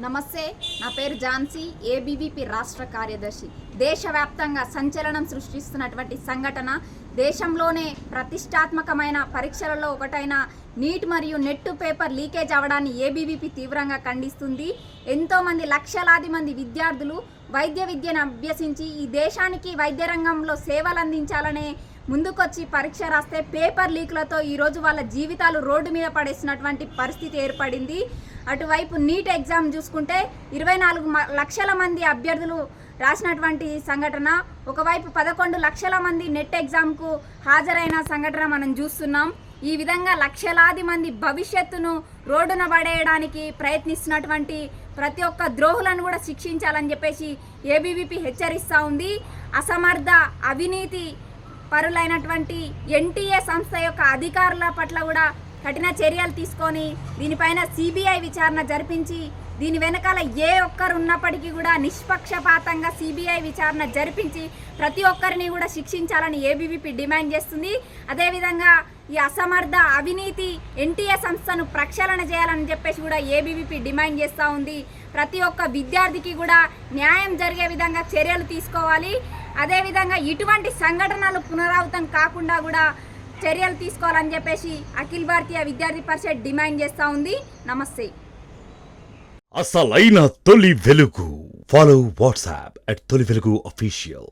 నమస్తే, నా పేరు ఝాన్సీ, ఏబీవీపీ రాష్ట్ర కార్యదర్శి. దేశవ్యాప్తంగా సంచలనం సృష్టిస్తున్నటువంటి సంఘటన, దేశంలోనే ప్రతిష్టాత్మకమైన పరీక్షలలో ఒకటైన నీట్ మరియు నెట్ పేపర్ లీకేజ్ అవడాన్ని ఏబీవీపీ తీవ్రంగా ఖండిస్తుంది. ఎంతోమంది లక్షలాది మంది విద్యార్థులు వైద్య విద్యను అభ్యసించి ఈ దేశానికి వైద్య రంగంలో సేవలు అందించాలనే ముందుకొచ్చి పరీక్ష రాస్తే పేపర్ లీక్లతో ఈరోజు వాళ్ళ జీవితాలు రోడ్డు మీద పడేసినటువంటి పరిస్థితి ఏర్పడింది. అటువైపు నీట్ ఎగ్జామ్ చూసుకుంటే 24 లక్షల మంది అభ్యర్థులు రాసినటువంటి సంఘటన, ఒకవైపు 11 లక్షల మంది నెట్ ఎగ్జామ్కు హాజరైన సంఘటన మనం చూస్తున్నాం. ఈ విధంగా లక్షలాది మంది భవిష్యత్తును రోడ్డున పడేయడానికి ప్రయత్నిస్తున్నటువంటి ప్రతి ఒక్క ద్రోహులను కూడా శిక్షించాలని చెప్పేసి ఏబీవీపీ హెచ్చరిస్తూ ఉంది. అసమర్థ అవినీతి పరులైనటువంటి ఎన్టీఏ సంస్థ యొక్క అధికారుల పట్ల కూడా కఠిన చర్యలు తీసుకొని దీనిపైన సిబిఐ విచారణ జరిపించి దీని వెనకాల ఏ ఒక్కరు ఉన్నప్పటికీ కూడా నిష్పక్షపాతంగా సిబిఐ విచారణ జరిపించి ప్రతి ఒక్కరిని కూడా శిక్షించాలని ఏబీవీపీ డిమాండ్ చేస్తుంది. అదేవిధంగా ఈ అసమర్థ అవినీతి ఎన్టీఏ సంస్థను ప్రక్షాళన చేయాలని చెప్పేసి కూడా ఏబీవీపీ డిమాండ్ చేస్తూ ఉంది. ప్రతి ఒక్క విద్యార్థికి కూడా న్యాయం జరిగే విధంగా చర్యలు తీసుకోవాలి. అదేవిధంగా ఇటువంటి సంఘటనలు పునరావృతం కాకుండా కూడా చర్యలు తీసుకోవాలని చెప్పేసి అఖిల భారతీయ విద్యార్థి పరిషత్ డిమాండ్ చేస్తూ ఉంది. నమస్తే. అసలైన తొలి వెలుగు. ఫాలో వాట్సాప్ @తొలి వెలుగు official.